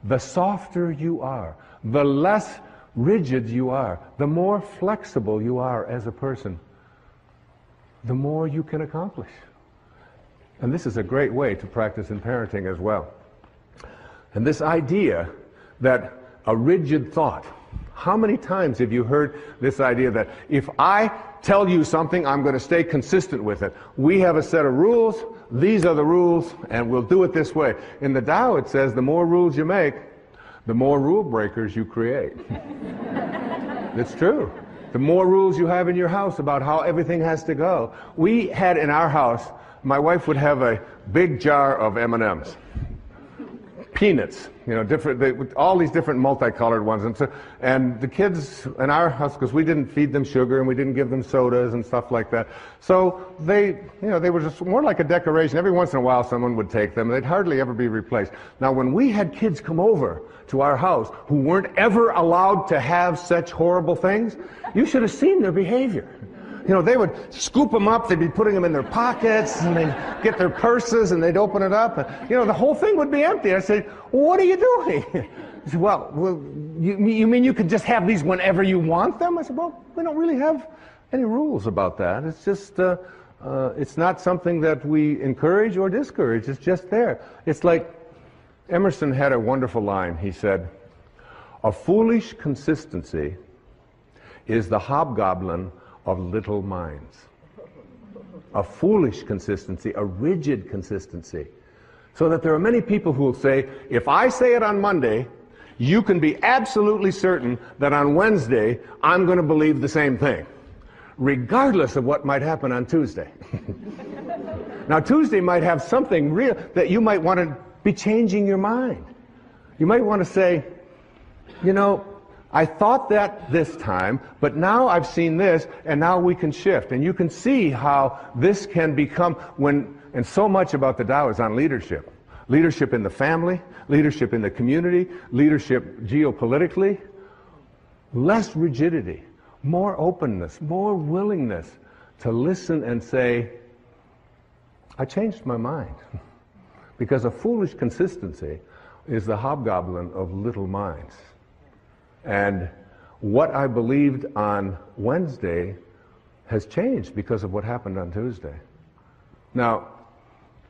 the softer you are, the less rigid you are, the more flexible you are as a person, the more you can accomplish. And this is a great way to practice in parenting as well. And this idea that a rigid thought, how many times have you heard this idea that if I tell you something, I'm going to stay consistent with it? We have a set of rules, these are the rules, and we'll do it this way. In the Tao it says the more rules you make, the more rule breakers you create. It's true. The more rules you have in your house about how everything has to go. We had in our house, my wife would have a big jar of M&Ms. Peanuts, you know, all these different multicolored ones. And the kids in our house, because we didn't feed them sugar and we didn't give them sodas and stuff like that. So they were just more like a decoration. Every once in a while someone would take them. They'd hardly ever be replaced. Now when we had kids come over to our house who weren't ever allowed to have such horrible things, you should have seen their behavior. You know, they would scoop them up, they'd be putting them in their pockets, and they'd get their purses, and they'd open it up, and, you know, the whole thing would be empty. I'd say, well, what are you doing? He said, well, you mean you could just have these whenever you want them? I said, well, we don't really have any rules about that. It's just, it's not something that we encourage or discourage. It's just there. It's like Emerson had a wonderful line. He said, a foolish consistency is the hobgoblin of little minds. A foolish consistency, a rigid consistency. So that there are many people who will say, if I say it on Monday, you can be absolutely certain that on Wednesday I'm going to believe the same thing, regardless of what might happen on Tuesday. Now Tuesday might have something real that you might want to be changing your mind. You might want to say, you know, I thought that this time, but now I've seen this, and now we can shift. And you can see how this can become and so much about the Tao is on leadership. Leadership in the family, leadership in the community, leadership geopolitically. Less rigidity, more openness, more willingness to listen and say, I changed my mind. Because a foolish consistency is the hobgoblin of little minds. And what I believed on Wednesday has changed because of what happened on Tuesday. Now,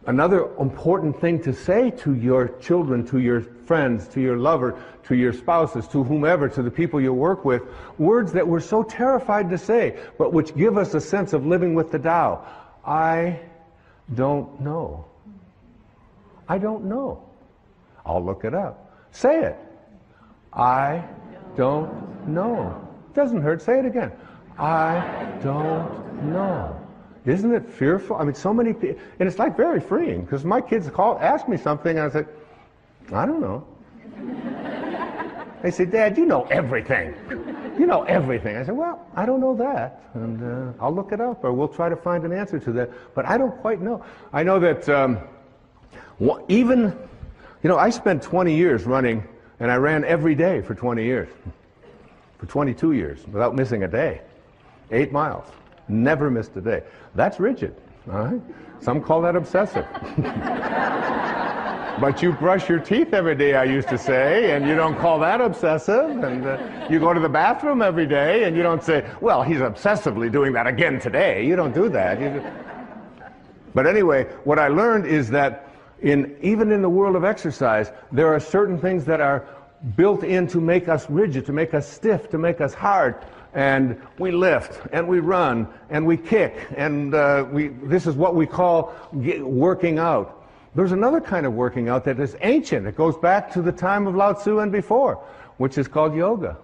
another important thing to say to your children, to your friends, to your lover, to your spouses, to whomever, to the people you work with, words that we're so terrified to say, but which give us a sense of living with the Tao. I don't know. I don't know. I'll look it up. Say it. I don't know. Doesn't hurt. Say it again. I don't know. Isn't it fearful? I mean, so many people, and it's like very freeing, because my kids ask me something, and I say, I don't know. They say, Dad, you know everything. You know everything. I say, well, I don't know that, and I'll look it up, or we'll try to find an answer to that, but I don't quite know. I know that even, you know, I spent 20 years running, and I ran every day for 20 years, for 22 years, without missing a day. 8 miles. Never missed a day. That's rigid, all right? Some call that obsessive. But you brush your teeth every day, I used to say, and you don't call that obsessive. And you go to the bathroom every day, and you don't say, well, he's obsessively doing that again today. You don't do that. But anyway, what I learned is that even in the world of exercise, there are certain things that are built in to make us rigid, to make us stiff, to make us hard. And we lift, and we run, and we kick, and this is what we call working out. There's another kind of working out that is ancient. It goes back to the time of Lao Tzu and before, which is called yoga.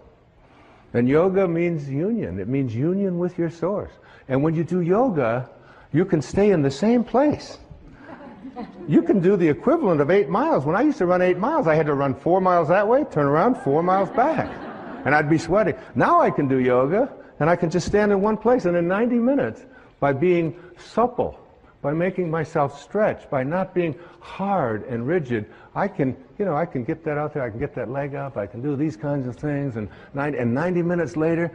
And yoga means union. It means union with your source. And when you do yoga, you can stay in the same place. You can do the equivalent of 8 miles. When I used to run 8 miles, I had to run 4 miles that way, turn around, 4 miles back. And I'd be sweating. Now I can do yoga, and I can just stand in one place. And in 90 minutes, by being supple, by making myself stretch, by not being hard and rigid, I can get that out there, I can get that leg up, I can do these kinds of things, and 90 minutes later,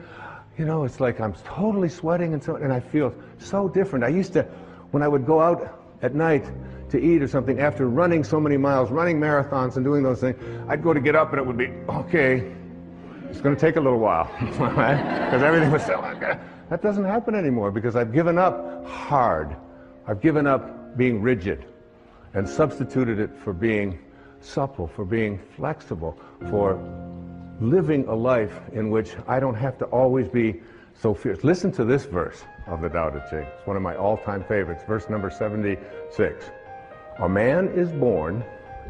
it's like I'm totally sweating, and I feel so different. I used to, when I would go out at night to eat or something, after running so many miles, running marathons and doing those things, I'd go to get up and it would be, okay, it's going to take a little while, right? Because everything was so, that doesn't happen anymore because I've given up hard. I've given up being rigid and substituted it for being supple, for being flexible, for living a life in which I don't have to always be so fierce. Listen to this verse of the Tao Te Ching. It's one of my all-time favorites, verse number 76. A man is born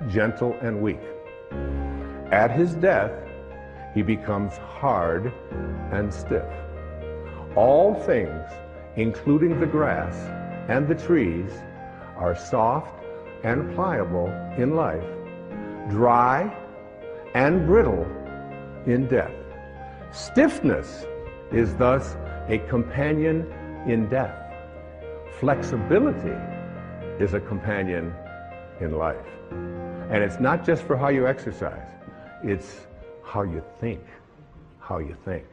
gentle and weak. At his death, he becomes hard and stiff. All things, including the grass and the trees, are soft and pliable in life, dry and brittle in death. Stiffness is thus a companion in death. Flexibility is a companion in life. And it's not just for how you exercise, it's how you think, how you think.